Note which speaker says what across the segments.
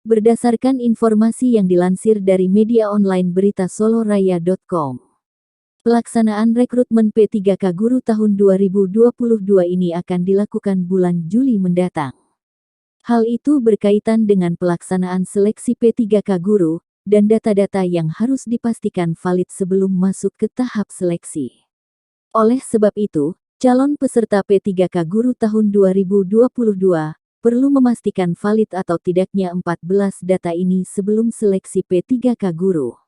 Speaker 1: Berdasarkan informasi yang dilansir dari media online berita soloraya.com, pelaksanaan rekrutmen P3K Guru tahun 2022 ini akan dilakukan bulan Juli mendatang. Hal itu berkaitan dengan pelaksanaan seleksi P3K Guru, dan data-data yang harus dipastikan valid sebelum masuk ke tahap seleksi. Oleh sebab itu, calon peserta P3K Guru tahun 2022 perlu memastikan valid atau tidaknya 14 data ini sebelum seleksi P3K Guru.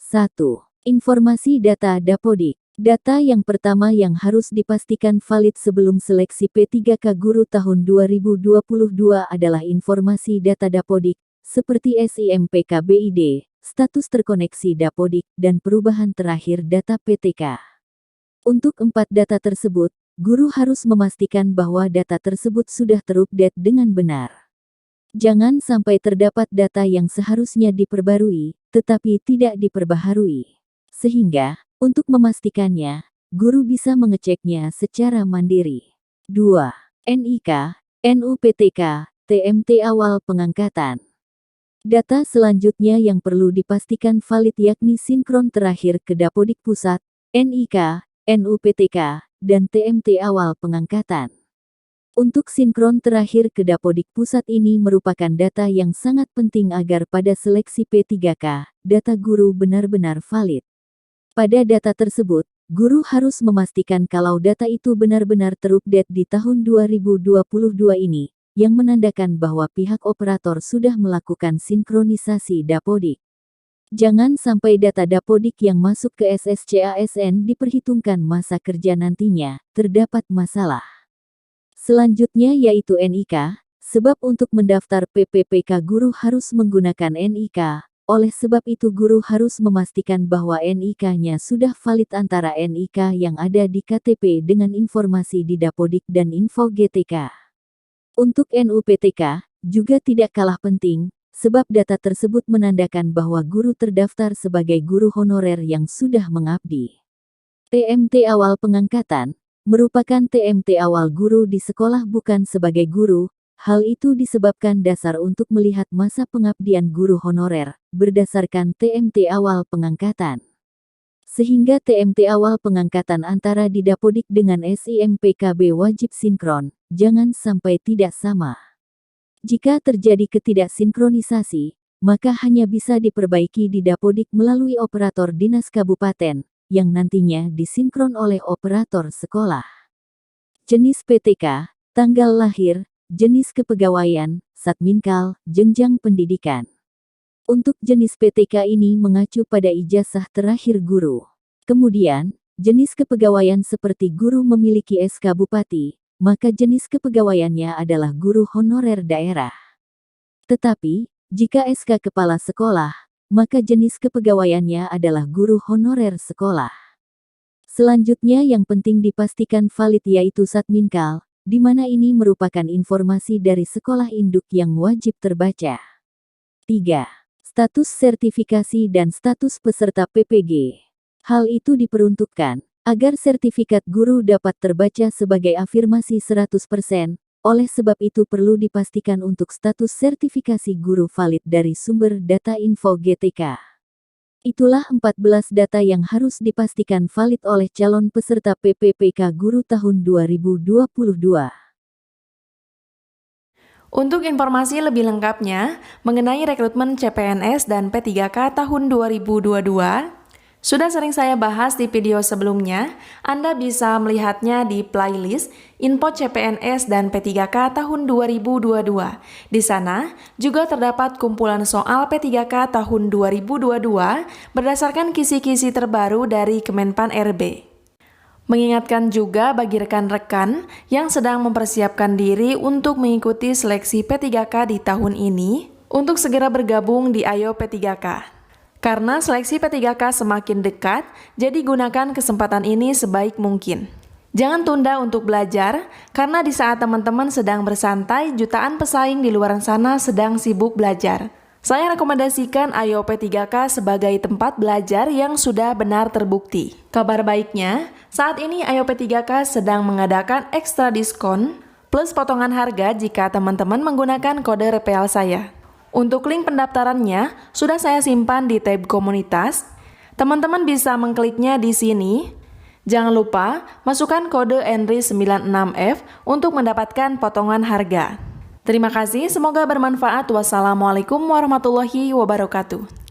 Speaker 1: 1. Informasi data Dapodik. Data yang pertama yang harus dipastikan valid sebelum seleksi P3K Guru tahun 2022 adalah informasi data Dapodik, seperti SIMPK BID, status terkoneksi Dapodik, dan perubahan terakhir data PTK. Untuk 4 data tersebut, guru harus memastikan bahwa data tersebut sudah terupdate dengan benar. Jangan sampai terdapat data yang seharusnya diperbarui, tetapi tidak diperbaharui. Sehingga, untuk memastikannya, guru bisa mengeceknya secara mandiri. 2. NIK, NUPTK, TMT awal pengangkatan. Data selanjutnya yang perlu dipastikan valid yakni sinkron terakhir ke Dapodik Pusat, NIK, NUPTK, dan TMT awal pengangkatan. Untuk sinkron terakhir ke Dapodik Pusat ini merupakan data yang sangat penting agar pada seleksi P3K, data guru benar-benar valid. Pada data tersebut, guru harus memastikan kalau data itu benar-benar terupdate di tahun 2022 ini, yang menandakan bahwa pihak operator sudah melakukan sinkronisasi Dapodik. Jangan sampai data Dapodik yang masuk ke SSCASN diperhitungkan masa kerja nantinya, terdapat masalah. Selanjutnya yaitu NIK, sebab untuk mendaftar PPPK guru harus menggunakan NIK. Oleh sebab itu guru harus memastikan bahwa NIK-nya sudah valid antara NIK yang ada di KTP dengan informasi di Dapodik dan info GTK. Untuk NUPTK, juga tidak kalah penting, sebab data tersebut menandakan bahwa guru terdaftar sebagai guru honorer yang sudah mengabdi. TMT awal pengangkatan, merupakan TMT awal guru di sekolah bukan sebagai guru. Hal itu disebabkan dasar untuk melihat masa pengabdian guru honorer, berdasarkan TMT awal pengangkatan. Sehingga TMT awal pengangkatan antara di Dapodik dengan SIMPKB wajib sinkron, jangan sampai tidak sama. Jika terjadi ketidaksinkronisasi, maka hanya bisa diperbaiki di Dapodik melalui operator dinas kabupaten, yang nantinya disinkron oleh operator sekolah. Jenis PTK, tanggal lahir, jenis kepegawaian, Satminkal, jenjang pendidikan. Untuk jenis PTK ini mengacu pada ijazah terakhir guru. Kemudian, jenis kepegawaian seperti guru memiliki SK Bupati, maka jenis kepegawaiannya adalah guru honorer daerah. Tetapi, jika SK Kepala Sekolah, maka jenis kepegawaiannya adalah guru honorer sekolah. Selanjutnya yang penting dipastikan valid yaitu Satminkal, di mana ini merupakan informasi dari sekolah induk yang wajib terbaca. 3. Status sertifikasi dan status peserta PPG. Hal itu diperuntukkan agar sertifikat guru dapat terbaca sebagai afirmasi 100%, oleh sebab itu perlu dipastikan untuk status sertifikasi guru valid dari sumber data info GTK. Itulah 14 data yang harus dipastikan valid oleh calon peserta PPPK Guru tahun 2022.
Speaker 2: Untuk informasi lebih lengkapnya mengenai rekrutmen CPNS dan P3K tahun 2022, sudah sering saya bahas di video sebelumnya. Anda bisa melihatnya di playlist Info CPNS dan P3K tahun 2022. Di sana juga terdapat kumpulan soal P3K tahun 2022 berdasarkan kisi-kisi terbaru dari Kemenpan RB. Mengingatkan juga bagi rekan-rekan yang sedang mempersiapkan diri untuk mengikuti seleksi P3K di tahun ini, untuk segera bergabung di Ayo P3K. Karena seleksi P3K semakin dekat, jadi gunakan kesempatan ini sebaik mungkin. Jangan tunda untuk belajar, karena di saat teman-teman sedang bersantai, jutaan pesaing di luar sana sedang sibuk belajar. Saya rekomendasikan Ayo P3K sebagai tempat belajar yang sudah benar terbukti. Kabar baiknya, saat ini Ayo P3K sedang mengadakan ekstra diskon plus potongan harga jika teman-teman menggunakan kode referral saya. Untuk link pendaftarannya sudah saya simpan di tab komunitas. Teman-teman bisa mengkliknya di sini. Jangan lupa masukkan kode ENRI96F untuk mendapatkan potongan harga. Terima kasih, semoga bermanfaat. Wassalamualaikum warahmatullahi wabarakatuh.